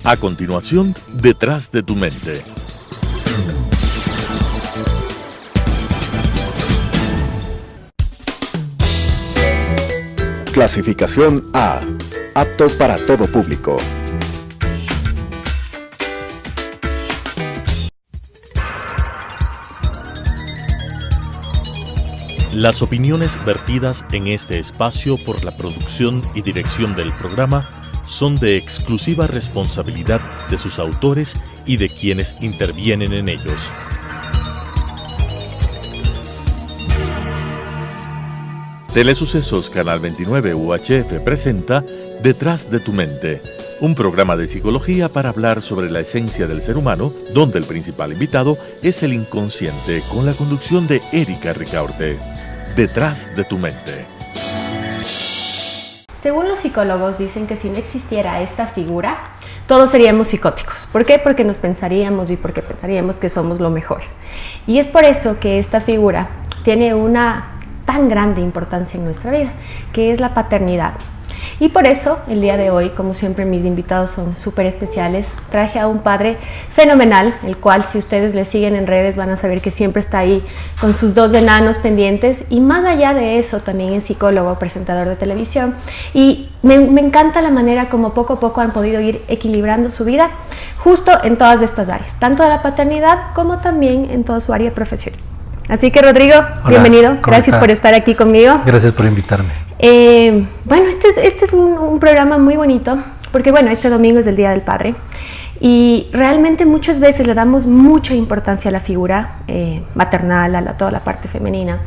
A continuación, Detrás de tu mente. Clasificación A. Apto para todo público. Las opiniones vertidas en este espacio por la producción y dirección del programa son de exclusiva responsabilidad de sus autores y de quienes intervienen en ellos. Telesucesos Canal 29 UHF presenta Detrás de tu mente, un programa de psicología para hablar sobre la esencia del ser humano, donde el principal invitado es el inconsciente, con la conducción de Erika Ricaurte. Detrás de tu mente. Según los psicólogos dicen que si no existiera esta figura, todos seríamos psicóticos. ¿Por qué? Porque nos pensaríamos y porque pensaríamos que somos lo mejor. Y es por eso que esta figura tiene una tan grande importancia en nuestra vida, que es la paternidad. Y por eso, el día de hoy, como siempre mis invitados son súper especiales, traje a un padre fenomenal, el cual si ustedes le siguen en redes van a saber que siempre está ahí con sus 2 enanos pendientes, y más allá de eso también es psicólogo, presentador de televisión, y me encanta la manera como poco a poco han podido ir equilibrando su vida justo en todas estas áreas, tanto de la paternidad como también en toda su área profesional. Así que Rodrigo, hola, bienvenido, gracias por estar aquí conmigo. Gracias por invitarme. Bueno, este es un programa muy bonito, porque bueno, este domingo es el Día del Padre, y realmente muchas veces le damos mucha importancia a la figura maternal, a toda la parte femenina,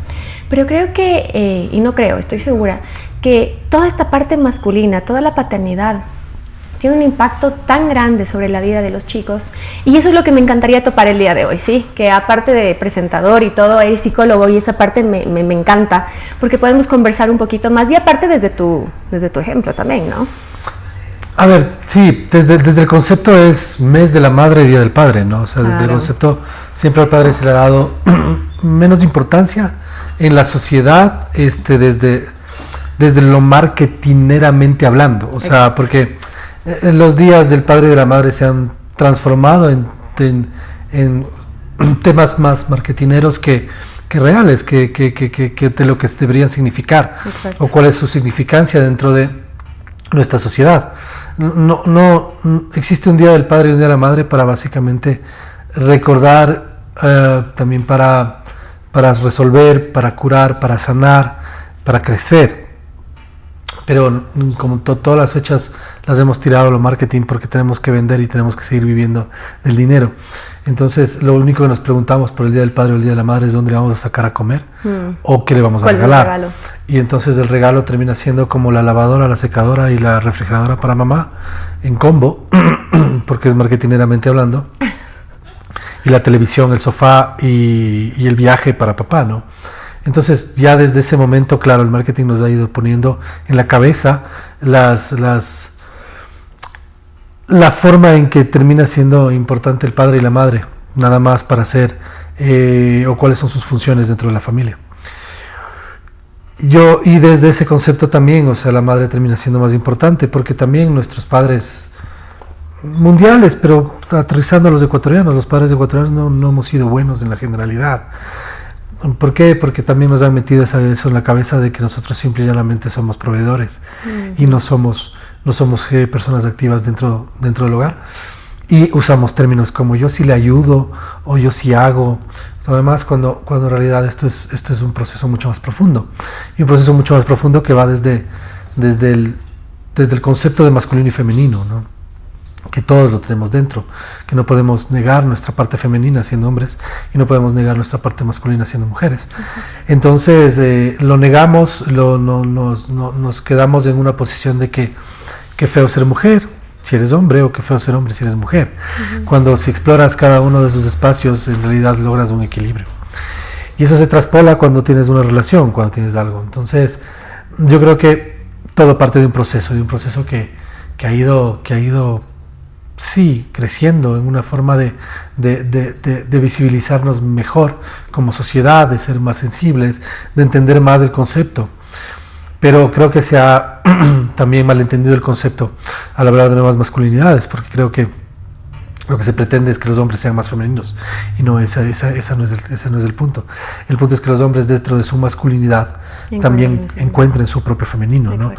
pero creo que, estoy segura, que toda esta parte masculina, toda la paternidad, tiene un impacto tan grande sobre la vida de los chicos, y eso es lo que me encantaría topar el día de hoy, ¿sí? Que aparte de presentador y todo, eres psicólogo, y esa parte me encanta, porque podemos conversar un poquito más, y aparte desde tu ejemplo también, ¿no? A ver, sí, desde el concepto es mes de la madre y día del padre, ¿no? O sea, desde el concepto siempre al padre se le ha dado menos importancia en la sociedad, desde lo marketineramente hablando, o sea, porque los días del padre y de la madre se han transformado en temas más marketineros que reales, que de lo que deberían significar. Exacto. O cuál es su significancia dentro de nuestra sociedad. No existe un día del padre y un día de la madre para básicamente recordar, también para resolver, para curar, para sanar, para crecer. Pero como todas las fechas las hemos tirado a lo marketing porque tenemos que vender y tenemos que seguir viviendo del dinero. Entonces lo único que nos preguntamos por el Día del Padre o el Día de la Madre es dónde le vamos a sacar a comer o qué le vamos a regalar. Y entonces el regalo termina siendo como la lavadora, la secadora y la refrigeradora para mamá en combo, porque es marketineramente hablando, y la televisión, el sofá y el viaje para papá, ¿no? Entonces ya desde ese momento, claro, el marketing nos ha ido poniendo en la cabeza la forma en que termina siendo importante el padre y la madre, nada más para hacer, o cuáles son sus funciones dentro de la familia. Y desde ese concepto también, o sea, la madre termina siendo más importante, porque también nuestros padres mundiales, pero aterrizando a los ecuatorianos, los padres ecuatorianos no hemos sido buenos en la generalidad. ¿Por qué? Porque también nos han metido eso en la cabeza de que nosotros simple y llanamente somos proveedores y no somos personas activas dentro del hogar, y usamos términos como yo sí le ayudo o yo sí hago, además cuando en realidad esto es un proceso mucho más profundo, y un proceso mucho más profundo que va desde el concepto de masculino y femenino, ¿no? Que todos lo tenemos dentro, que no podemos negar nuestra parte femenina siendo hombres y no podemos negar nuestra parte masculina siendo mujeres. Exacto. Entonces lo negamos, nos quedamos en una posición de que feo ser mujer si eres hombre, o que feo ser hombre si eres mujer. Cuando si exploras cada uno de esos espacios, en realidad logras un equilibrio, y eso se traspola cuando tienes una relación, cuando tienes algo. Entonces yo creo que todo parte de un proceso que ha ido sí, creciendo en una forma de visibilizarnos mejor como sociedad, de ser más sensibles, de entender más el concepto. pero creo que se ha también malentendido el concepto al hablar de nuevas masculinidades, porque creo que lo que se pretende es que los hombres sean más femeninos, y no, ese no es el punto. El punto es que los hombres, dentro de su masculinidad, también encuentren su propio femenino, ¿no?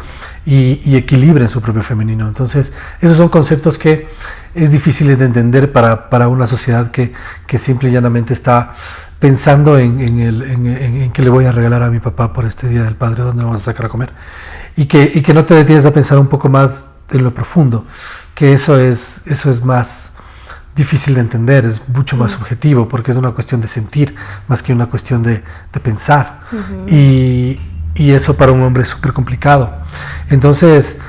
Y equilibren su propio femenino. Entonces, esos son conceptos que es difícil de entender para una sociedad que simple y llanamente está pensando en qué le voy a regalar a mi papá por este Día del Padre, dónde lo vamos a sacar a comer, y que no te detienes a pensar un poco más en lo profundo, que eso es más difícil de entender, es mucho más subjetivo, porque es una cuestión de sentir más que una cuestión de pensar. Y eso para un hombre es súper complicado. Entonces,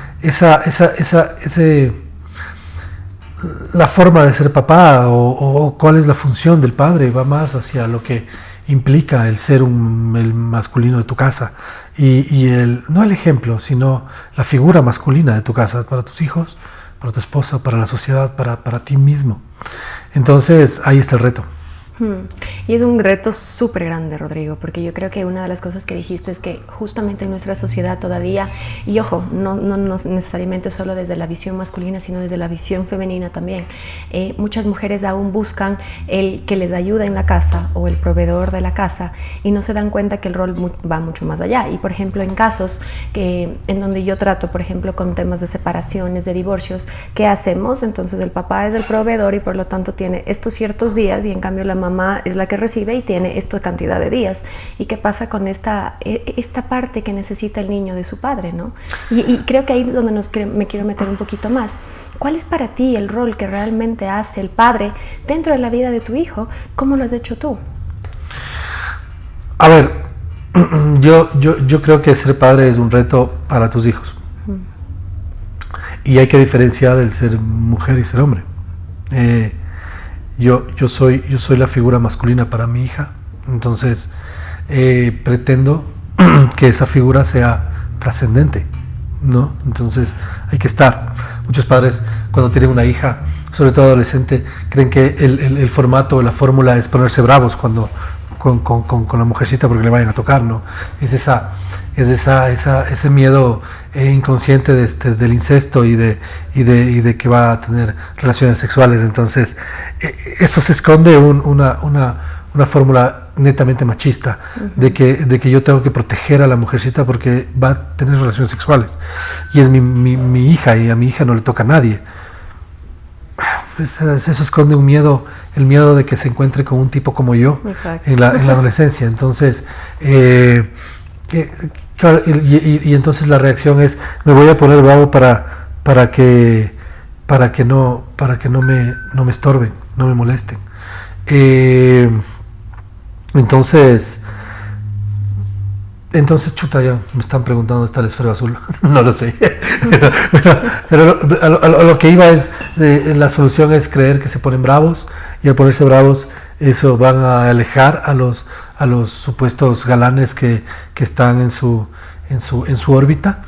la forma de ser papá o cuál es la función del padre va más hacia lo que implica el ser el masculino de tu casa y no el ejemplo, sino la figura masculina de tu casa para tus hijos, para tu esposa, para la sociedad, para ti mismo. Entonces ahí está el reto. Y es un reto súper grande, Rodrigo, porque yo creo que una de las cosas que dijiste es que justamente en nuestra sociedad todavía, y ojo, no necesariamente solo desde la visión masculina, sino desde la visión femenina también, muchas mujeres aún buscan el que les ayude en la casa o el proveedor de la casa y no se dan cuenta que el rol va mucho más allá. Y por ejemplo, en casos en donde yo trato, por ejemplo, con temas de separaciones, de divorcios, ¿qué hacemos? Entonces el papá es el proveedor y por lo tanto tiene estos ciertos días y en cambio la mamá es la que recibe y tiene esta cantidad de días. ¿Y qué pasa con esta parte que necesita el niño de su padre, ¿no? Y creo que ahí es donde me quiero meter un poquito más. ¿Cuál es para ti el rol que realmente hace el padre dentro de la vida de tu hijo? ¿Cómo lo has hecho tú? A ver, yo creo que ser padre es un reto para tus hijos. Y hay que diferenciar el ser mujer y ser hombre. Yo soy la figura masculina para mi hija, entonces pretendo que esa figura sea trascendente, ¿no? Entonces hay que estar. Muchos padres cuando tienen una hija, sobre todo adolescente, creen que el formato, la fórmula es ponerse bravos con la mujercita porque le vayan a tocar, ¿no? Es ese miedo inconsciente del incesto y de que va a tener relaciones sexuales. Entonces eso se esconde una fórmula netamente machista de que yo tengo que proteger a la mujercita porque va a tener relaciones sexuales y es mi hija y a mi hija no le toca a nadie. Eso esconde un miedo, el miedo de que se encuentre con un tipo como yo en la adolescencia. Entonces y entonces la reacción es me voy a poner bravo para que no me estorben, no me molesten. Entonces chuta, ya me están preguntando dónde está el esfero azul. No lo sé. pero a lo que iba es la solución es creer que se ponen bravos y al ponerse bravos eso van a alejar a los supuestos galanes que están en su órbita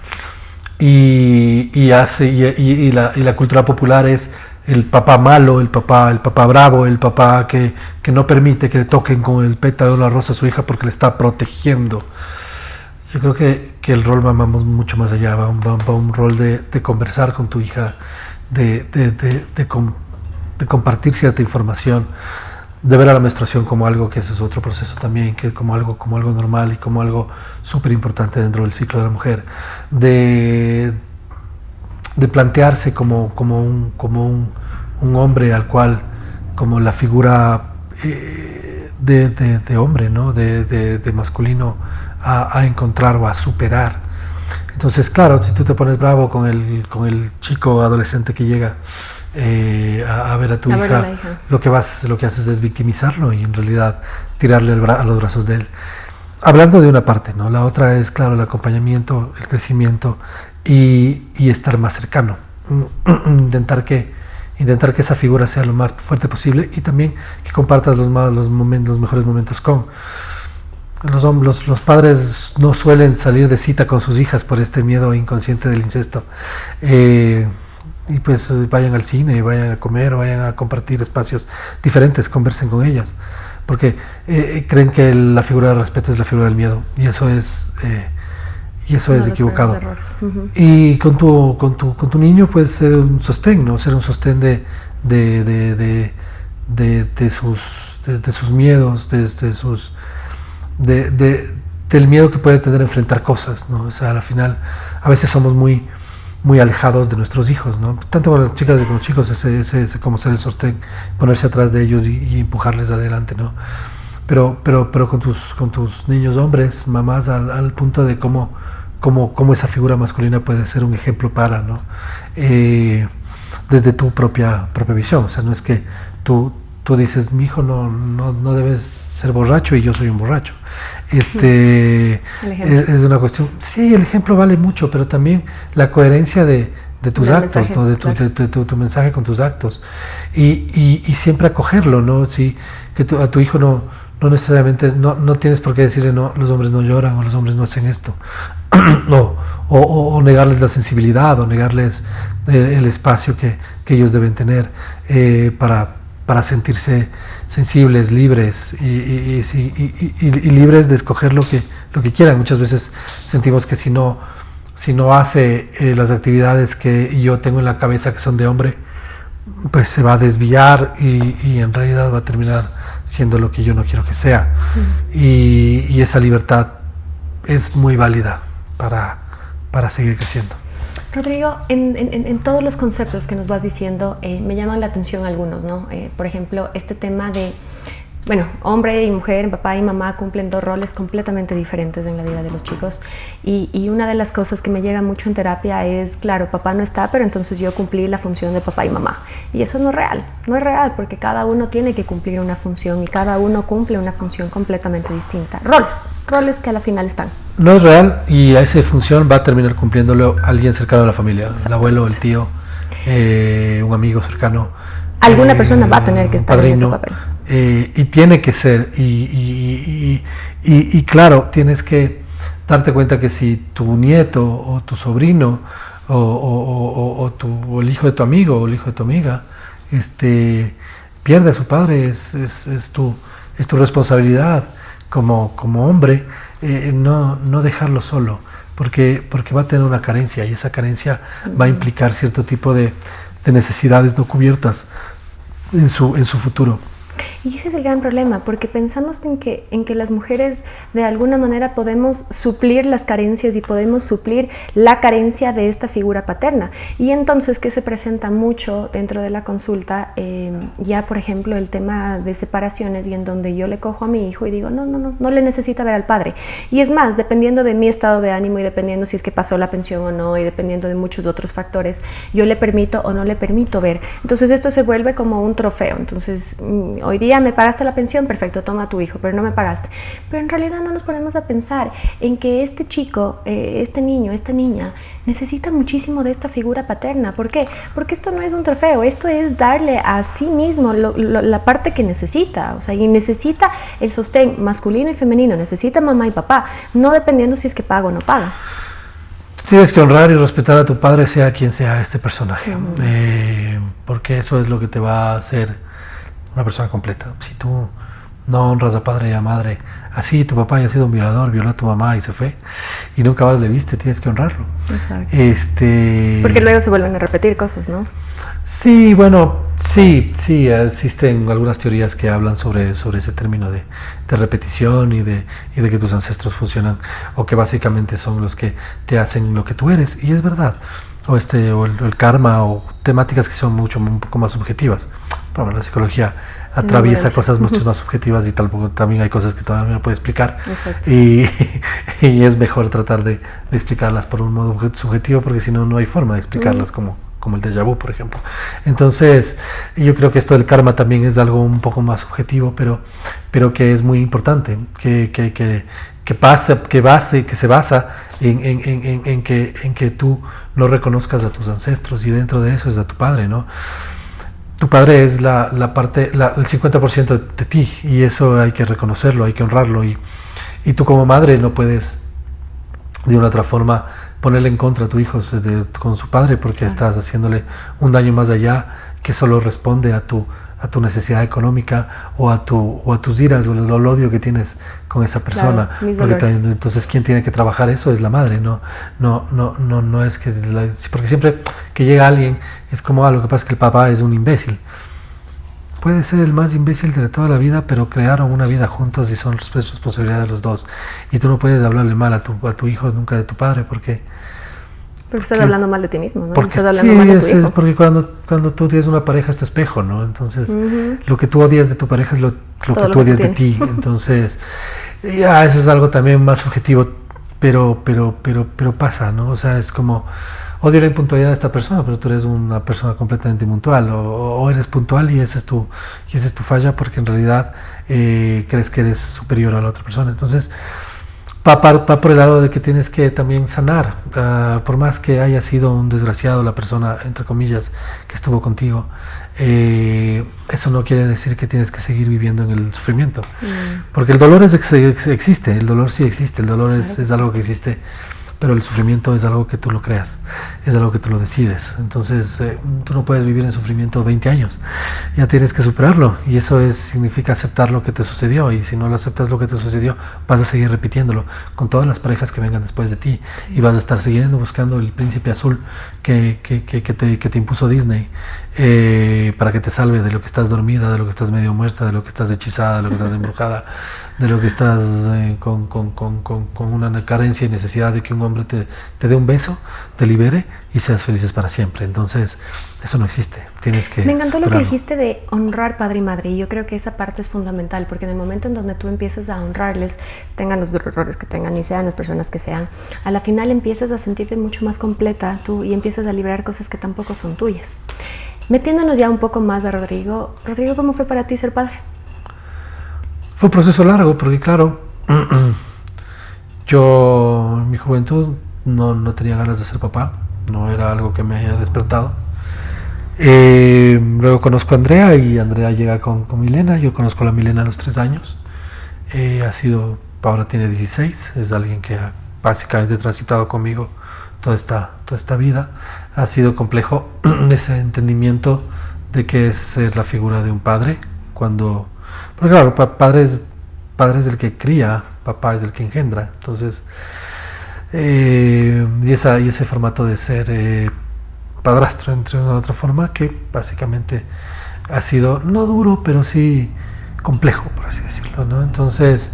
y la cultura popular es el papá malo, el papá bravo, el papá que no permite que le toquen con el pétalo de una rosa a su hija porque le está protegiendo. Yo creo que el rol va mucho más allá, va un rol de conversar con tu hija, de compartir cierta información, de ver a la menstruación como algo que ese es otro proceso también, que como algo normal y como algo súper importante dentro del ciclo de la mujer, de plantearse como un hombre al cual, como la figura de hombre, ¿no? de masculino a encontrar o a superar. Entonces, claro, si tú te pones bravo con el chico adolescente que llega a ver a tu hija, lo que haces es victimizarlo y en realidad tirarle a los brazos de él. Hablando de una parte, ¿no? La otra es, claro, el acompañamiento, el crecimiento y estar más cercano. Intentar que esa figura sea lo más fuerte posible y también que compartas los mejores momentos con. Los padres no suelen salir de cita con sus hijas por este miedo inconsciente del incesto. Y pues vayan al cine, vayan a comer, vayan a compartir espacios diferentes, conversen con ellas, porque creen que la figura del respeto es la figura del miedo, y eso es Y eso No es los equivocado. primeros errores. Y con tu niño, pues ser un sostén, ¿no? Ser un sostén de sus miedos, del miedo que puede tener a enfrentar cosas, ¿no? O sea, al final, a veces somos muy alejados de nuestros hijos, ¿no? Tanto con las chicas como con los chicos, ese como ser el sostén, ponerse atrás de ellos y empujarles adelante, ¿no? Pero con tus niños hombres, mamás, al punto de cómo esa figura masculina puede ser un ejemplo para, ¿no? Desde tu propia visión. O sea, no es que tú dices, mi hijo no debes ser borracho y yo soy un borracho. Es una cuestión, sí, el ejemplo vale mucho, pero también la coherencia de tus actos, mensaje, ¿no? De tu mensaje con tus actos, y siempre acogerlo, ¿no? Sí, que a tu hijo no necesariamente, no tienes por qué decirle, no, los hombres no lloran, o los hombres no hacen esto, no, o negarles la sensibilidad, o negarles el espacio que ellos deben tener para sentirse sensibles, libres y libres de escoger lo que quieran. Muchas veces sentimos que si no hace las actividades que yo tengo en la cabeza que son de hombre, pues se va a desviar y en realidad va a terminar siendo lo que yo no quiero que sea. Y esa libertad es muy válida para seguir creciendo. Rodrigo, en todos los conceptos que nos vas diciendo, me llaman la atención algunos, ¿no? Por ejemplo, este tema de, bueno, hombre y mujer, papá y mamá cumplen dos roles completamente diferentes en la vida de los chicos, y una de las cosas que me llega mucho en terapia es, claro, papá no está, pero entonces yo cumplí la función de papá y mamá, y eso no es real, porque cada uno tiene que cumplir una función y cada uno cumple una función completamente distinta, roles que a la final están. No es real, y a esa función va a terminar cumpliéndolo alguien cercano a la familia, el abuelo, el tío, un amigo cercano. Alguna persona va a tener que estar padrino, en ese papel. Y tiene que ser, y claro, tienes que darte cuenta que si tu nieto o tu sobrino o el hijo de tu amigo o el hijo de tu amiga pierde a su padre, es tu responsabilidad como hombre, no dejarlo solo, porque va a tener una carencia, y esa carencia va a implicar cierto tipo de necesidades no cubiertas en su futuro. Y ese es el gran problema, porque pensamos en que las mujeres de alguna manera podemos suplir las carencias y podemos suplir la carencia de esta figura paterna. Y entonces, ¿qué se presenta mucho dentro de la consulta? Ya, por ejemplo, el tema de separaciones, y en donde yo le cojo a mi hijo y digo, no le necesita ver al padre. Y es más, dependiendo de mi estado de ánimo y dependiendo si es que pasó la pensión o no, y dependiendo de muchos otros factores, yo le permito o no le permito ver. Entonces esto se vuelve como un trofeo. Entonces, hoy día me pagaste la pensión, perfecto, toma a tu hijo, pero no me pagaste. Pero en realidad no nos ponemos a pensar en que este chico, este niño, esta niña, necesita muchísimo de esta figura paterna. ¿Por qué? Porque esto no es un trofeo, esto es darle a sí mismo la parte que necesita, o sea, y necesita el sostén masculino y femenino, necesita mamá y papá, no dependiendo si es que paga o no paga. Tienes que honrar y respetar a tu padre, sea quien sea este personaje, porque eso es lo que te va a hacer una persona completa. Si tú no honras a padre y a madre, así tu papá haya sido un violador, violó a tu mamá y se fue, y nunca más le viste, tienes que honrarlo. Exacto. Porque luego se vuelven a repetir cosas, ¿no? Sí, bueno, sí, existen algunas teorías que hablan sobre ese término de repetición y de que tus ancestros funcionan, o que básicamente son los que te hacen lo que tú eres, y es verdad. O el karma, o temáticas que son un poco más subjetivas. Pero la psicología atraviesa cosas mucho más subjetivas, y también hay cosas que todavía no puede explicar. Y es mejor tratar de explicarlas por un modo subjetivo, porque si no, no hay forma de explicarlas, como el déjà vu, por ejemplo. Entonces, yo creo que esto del karma también es algo un poco más subjetivo, pero que es muy importante, que se basa en que tú no reconozcas a tus ancestros, y dentro de eso es a tu padre, ¿no? Tu padre es la parte, el 50% de ti, y eso hay que reconocerlo, hay que honrarlo, y tú como madre no puedes de una otra forma ponerle en contra a tu hijo con su padre, porque estás haciéndole un daño más allá, que solo responde a tu a tu necesidad económica o a tus iras o el odio que tienes con esa persona. Claro, entonces, ¿quién tiene que trabajar eso? Es la madre, no es que... porque siempre que llega alguien es como, lo que pasa es que el papá es un imbécil. Puede ser el más imbécil de toda la vida, pero crearon una vida juntos y son responsabilidad de los dos. Y tú no puedes hablarle mal a tu hijo nunca de tu padre, porque estás hablando mal de ti mismo, ¿no? Porque estás hablando mal de tu hijo. Es porque cuando tú tienes una pareja es tu espejo, ¿no? Entonces, lo que tú odias de tu pareja es lo que tú odias de ti. Entonces, eso es algo también más subjetivo, pero pasa, ¿no? O sea, es como, odio la impuntualidad de esta persona, pero tú eres una persona completamente impuntual, o eres puntual y esa es tu falla, porque en realidad crees que eres superior a la otra persona. Entonces, va por el lado de que tienes que también sanar, por más que haya sido un desgraciado la persona, entre comillas, que estuvo contigo, eso no quiere decir que tienes que seguir viviendo en el sufrimiento, porque el dolor existe, el dolor sí existe, el dolor es algo que existe, pero el sufrimiento es algo que tú lo creas, es algo que tú lo decides. Entonces tú no puedes vivir en sufrimiento 20 años, ya tienes que superarlo, y eso significa aceptar lo que te sucedió, y si no lo aceptas lo que te sucedió, vas a seguir repitiéndolo con todas las parejas que vengan después de ti, y vas a estar siguiendo buscando el príncipe azul que te impuso Disney, para que te salve de lo que estás dormida, de lo que estás medio muerta, de lo que estás hechizada, de lo que estás embrujada, de lo que estás con una carencia y necesidad de que un hombre te dé un beso, te libere y seas felices para siempre. Entonces, eso no existe. Tienes que Me encantó superarlo. lo que dijiste de honrar padre y madre, y yo creo que esa parte es fundamental, porque en el momento en donde tú empiezas a honrarles, tengan los errores que tengan y sean las personas que sean, a la final empiezas a sentirte mucho más completa tú y empiezas a liberar cosas que tampoco son tuyas. Metiéndonos ya un poco más a Rodrigo. Rodrigo, ¿cómo fue para ti ser padre? Fue un proceso largo, porque claro, yo en mi juventud no tenía ganas de ser papá, no era algo que me haya despertado. Luego conozco a Andrea, y Andrea llega con Milena. Yo conozco a la Milena a los 3 años. Ahora tiene 16, es alguien que ha básicamente transitado conmigo toda esta vida. Ha sido complejo ese entendimiento de que es ser la figura de un padre, porque claro, padre es el que cría, papá es el que engendra. Entonces, y ese formato de ser padrastro, entre una u otra forma, que básicamente ha sido no duro, pero sí complejo, por así decirlo, ¿no? Entonces,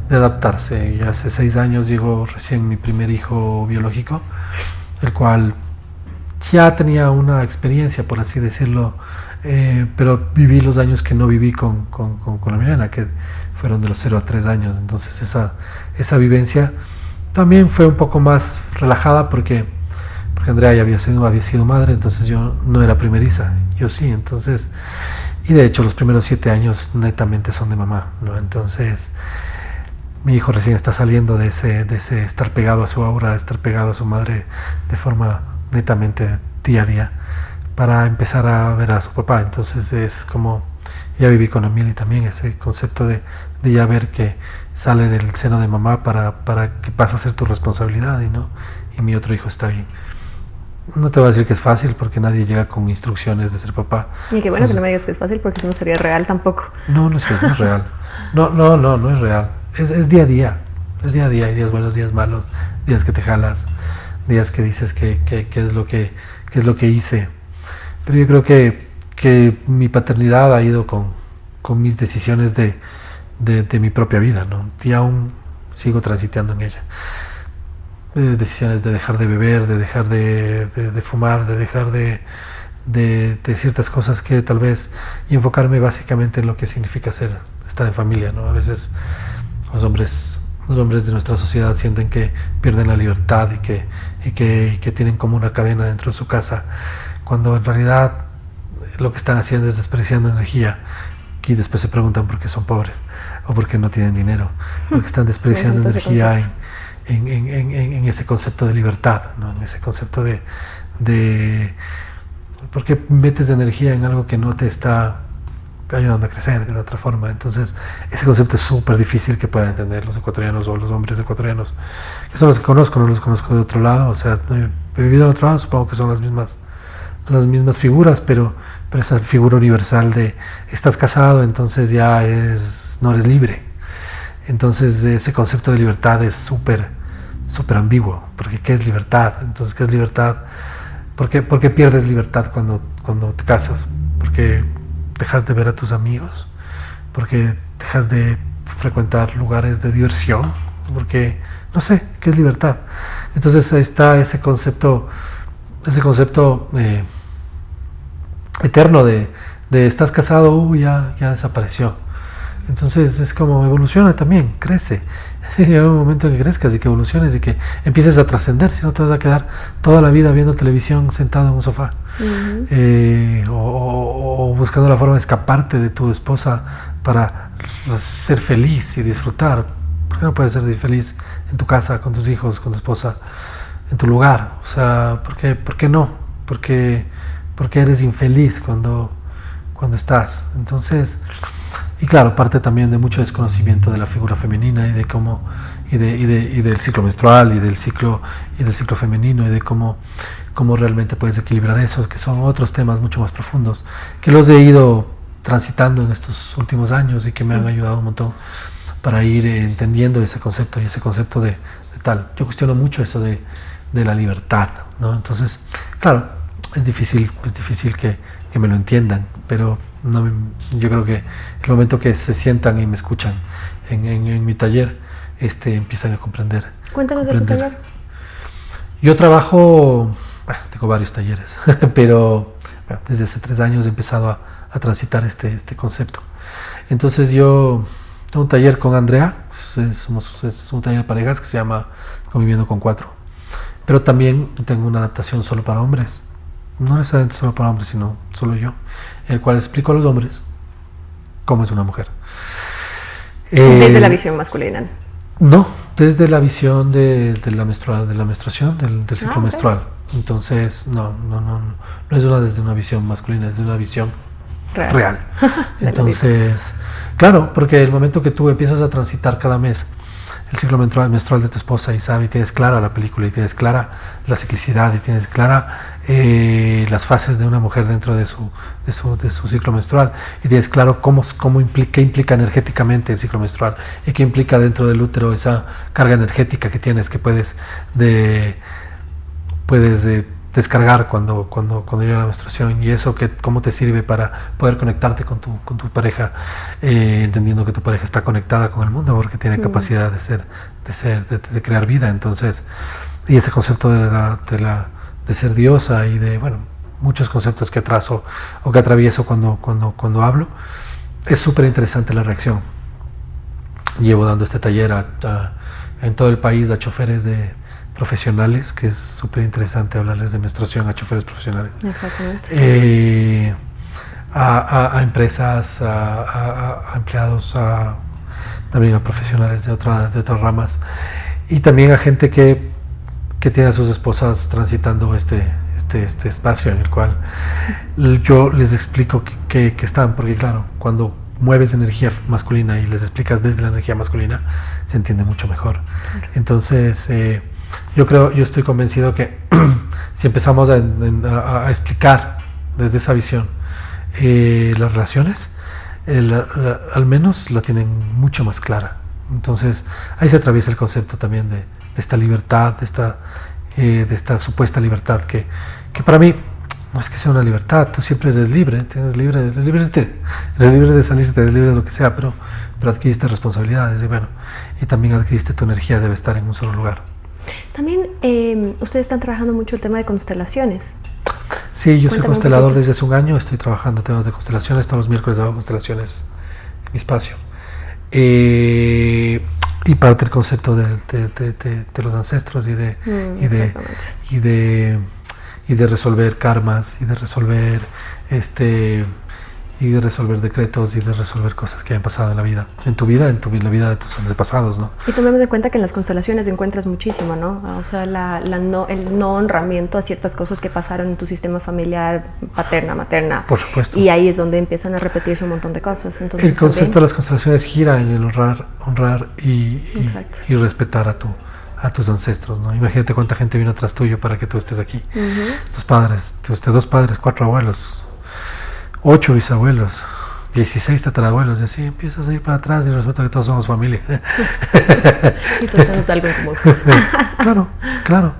de adaptarse. Y hace 6 años llegó recién mi primer hijo biológico, el cual ya tenía una experiencia, por así decirlo, pero viví los años que no viví con la Milena, que fueron de los 0 a 3 años. Entonces esa vivencia también fue un poco más relajada, porque Andrea ya había sido madre, entonces yo no era primeriza, yo sí. Entonces, y de hecho los primeros 7 años netamente son de mamá, ¿no? Entonces mi hijo recién está saliendo de ese estar pegado a su aura, estar pegado a su madre de forma netamente día a día, para empezar a ver a su papá. Entonces es como, ya viví con Emily también ese concepto de ya ver que sale del seno de mamá para que pasa a ser tu responsabilidad, y mi otro hijo está bien. No te voy a decir que es fácil, porque nadie llega con instrucciones de ser papá. Y qué bueno que no me digas que es fácil, porque eso no sería real tampoco. No es real. No es real. Es día a día. Es día a día. Hay días buenos, días malos, días que te jalas, días que dices que es lo que hice. Pero yo creo que mi paternidad ha ido con mis decisiones de mi propia vida, ¿no? Y aún sigo transitando en ella. Decisiones de dejar de beber, de dejar de fumar, de dejar de ciertas cosas que tal vez, y enfocarme básicamente en lo que significa estar en familia, ¿no? A veces los hombres de nuestra sociedad sienten que pierden la libertad y que tienen como una cadena dentro de su casa, cuando en realidad lo que están haciendo es despreciando energía, y después se preguntan por qué son pobres o por qué no tienen dinero, porque están despreciando energía en ese concepto de libertad, ¿no? En ese concepto de ¿por qué metes energía en algo que no te está ayudando a crecer de una otra forma? Entonces ese concepto es súper difícil que puedan entender los ecuatorianos, o los hombres ecuatorianos, que son los que conozco. No los conozco de otro lado, o sea, he vivido de otro lado, supongo que son las mismas figuras, pero pero esa figura universal de estás casado, entonces ya no eres libre. Entonces ese concepto de libertad es súper ambiguo, porque ¿qué es libertad? Entonces, ¿qué es libertad? ¿Por qué pierdes libertad cuando te casas? Porque dejas de ver a tus amigos, porque dejas de frecuentar lugares de diversión, porque no sé, ¿qué es libertad? Entonces ahí está ese concepto eterno de estás casado, ya desapareció. Entonces es como evoluciona también, crece. Llega un momento en que crezcas y que evoluciones y que empieces a trascender, si no te vas a quedar toda la vida viendo televisión sentado en un sofá. O buscando la forma de escaparte de tu esposa para ser feliz y disfrutar. ¿Por qué no puedes ser feliz en tu casa, con tus hijos, con tu esposa, en tu lugar? O sea, ¿por qué no? ¿Por qué eres infeliz cuando estás? Entonces, y claro, parte también de mucho desconocimiento de la figura femenina y de cómo y del ciclo menstrual y del ciclo femenino y de cómo realmente puedes equilibrar eso, que son otros temas mucho más profundos que los he ido transitando en estos últimos años y que me han ayudado un montón para ir entendiendo ese concepto y ese concepto de tal. Yo cuestiono mucho eso de la libertad, ¿no? Entonces, claro, es difícil que me lo entiendan, pero yo creo que el momento que se sientan y me escuchan en mi taller, empiezan a comprender. Cuéntanos de tu taller. Yo trabajo, tengo varios talleres, pero desde hace 3 años he empezado a transitar este concepto. Entonces yo tengo un taller con Andrea, es un taller de parejas que se llama Conviviendo con 4, pero también tengo una adaptación solo para hombres. No necesariamente solo para hombres, sino solo yo, en el cual explico a los hombres cómo es una mujer. Desde la visión masculina. No, desde la visión de la menstruación, del ciclo menstrual. Entonces, no es desde una visión masculina, es de una visión real. Entonces, claro, porque el momento que tú empiezas a transitar cada mes el ciclo menstrual de tu esposa y tienes clara la película y tienes clara la ciclicidad y tienes clara las fases de una mujer dentro de su ciclo menstrual y tienes claro qué implica energéticamente el ciclo menstrual y qué implica dentro del útero esa carga energética que tienes, que puedes descargar cuando llega la menstruación, y eso cómo te sirve para poder conectarte con tu pareja, entendiendo que tu pareja está conectada con el mundo porque tiene capacidad de crear vida. Entonces, y ese concepto de ser diosa y de muchos conceptos que trazo o que atravieso cuando hablo, es súper interesante la reacción. Llevo dando este taller en todo el país a choferes profesionales, que es súper interesante hablarles de menstruación a choferes profesionales. Exactamente. A empresas, a empleados, también a profesionales de otras ramas, y también a gente que tiene a sus esposas transitando este espacio en el cual yo les explico que están, porque claro, cuando mueves energía masculina y les explicas desde la energía masculina, se entiende mucho mejor. Claro. Entonces, yo estoy convencido que si empezamos a explicar desde esa visión las relaciones, al menos la tienen mucho más clara. Entonces ahí se atraviesa el concepto también de esta libertad, de esta supuesta libertad que para mí no es que sea una libertad. Tú siempre eres libre, eres libre de salirte, eres libre de lo que sea, pero adquiriste responsabilidades y también adquiriste tu energía, debe estar en un solo lugar. También ustedes están trabajando mucho el tema de constelaciones. Sí, yo soy constelador desde hace un año, estoy trabajando temas de constelaciones, todos los miércoles hago constelaciones en mi espacio. Y parte del concepto de los ancestros y de resolver karmas y de resolver decretos y de resolver cosas que hayan pasado en la vida, la vida de tus antepasados, ¿no? Y tomemos en cuenta que en las constelaciones encuentras muchísimo, ¿no? O sea, el no honramiento a ciertas cosas que pasaron en tu sistema familiar, paterna, materna. Por supuesto. Y ahí es donde empiezan a repetirse un montón de cosas. Entonces, el concepto de las constelaciones gira en el honrar y respetar a tus ancestros, ¿no? Imagínate cuánta gente vino atrás tuyo para que tú estés aquí. Tus padres, 2 padres, 4 abuelos. 8 bisabuelos, 16 tatarabuelos, y así empiezas a ir para atrás y resulta que todos somos familia. Y todos tenemos algo en común. Claro.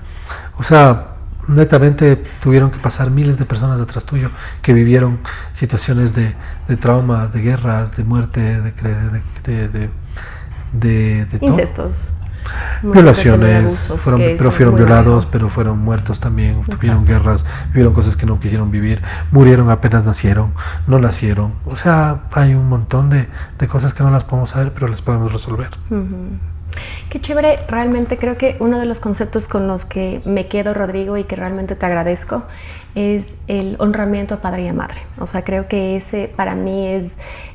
O sea, netamente tuvieron que pasar miles de personas detrás tuyo que vivieron situaciones de traumas, de guerras, de muerte, de todo. Incestos. Violaciones, pero fueron violados, bajo. pero fueron muertos también, Exacto. tuvieron guerras, vivieron cosas que no quisieron vivir, murieron apenas nacieron, no nacieron. O sea, hay un montón de cosas que no las podemos saber, pero las podemos resolver. Qué chévere, realmente creo que uno de los conceptos con los que me quedo, Rodrigo, y que realmente te agradezco, es el honramiento a padre y a madre. O sea, creo que ese para mí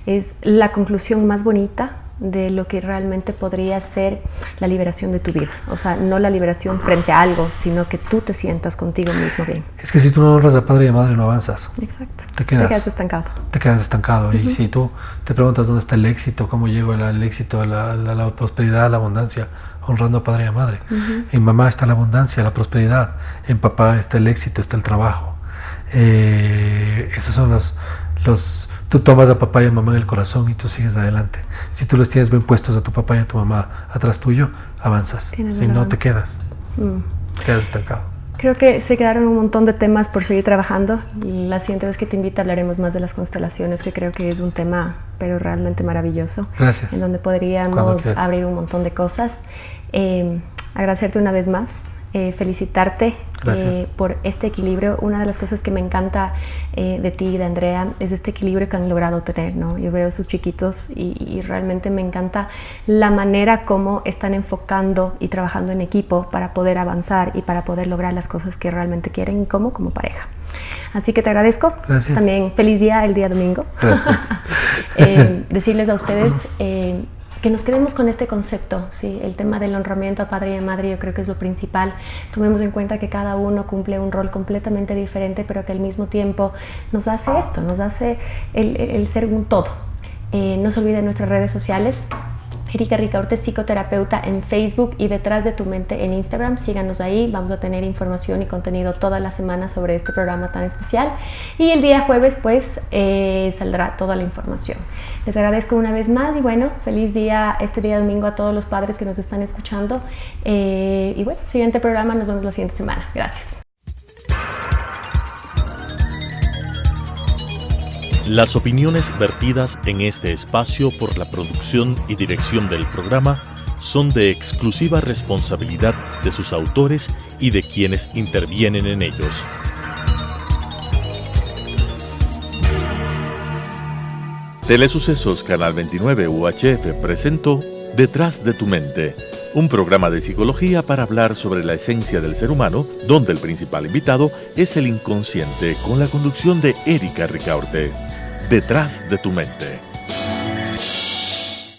es la conclusión más bonita de lo que realmente podría ser la liberación de tu vida. O sea, no la liberación frente a algo, sino que tú te sientas contigo mismo bien. Es que si tú no honras a padre y a madre no avanzas. Exacto. Te quedas estancado. Te quedas estancado. Y si tú te preguntas dónde está el éxito, cómo llego al éxito, a la prosperidad, a la abundancia, honrando a padre y a madre. En mamá está la abundancia, la prosperidad. En papá está el éxito, está el trabajo. Esos son los tú tomas a papá y a mamá en el corazón y tú sigues adelante. Si tú los tienes bien puestos a tu papá y a tu mamá atrás tuyo, avanzas. Si no, te quedas estancado. Creo que se quedaron un montón de temas por seguir trabajando. La siguiente vez que te invite hablaremos más de las constelaciones, que creo que es un tema pero realmente maravilloso. Gracias. En donde podríamos abrir un montón de cosas. Agradecerte una vez más. Felicitarte por este equilibrio. Una de las cosas que me encanta de ti y de Andrea es este equilibrio que han logrado tener, ¿no? Yo veo a sus chiquitos y realmente me encanta la manera como están enfocando y trabajando en equipo para poder avanzar y para poder lograr las cosas que realmente quieren y como pareja. Así que te agradezco. Gracias. También feliz día el día domingo. Gracias. Decirles a ustedes que nos quedemos con este concepto, ¿sí? El tema del honramiento a padre y a madre yo creo que es lo principal. Tomemos en cuenta que cada uno cumple un rol completamente diferente, pero que al mismo tiempo nos hace esto, nos hace el ser un todo. No se olviden nuestras redes sociales. Erika Ricaurte, psicoterapeuta en Facebook y Detrás de tu Mente en Instagram. Síganos ahí, vamos a tener información y contenido toda la semana sobre este programa tan especial. Y el día jueves pues saldrá toda la información. Les agradezco una vez más y bueno, feliz día este día domingo a todos los padres que nos están escuchando. Y bueno, siguiente programa, nos vemos la siguiente semana. Gracias. Las opiniones vertidas en este espacio por la producción y dirección del programa son de exclusiva responsabilidad de sus autores y de quienes intervienen en ellos. Telesucesos Canal 29 UHF presentó Detrás de tu Mente, un programa de psicología para hablar sobre la esencia del ser humano, donde el principal invitado es el inconsciente, con la conducción de Erika Ricaurte. Detrás de tu Mente.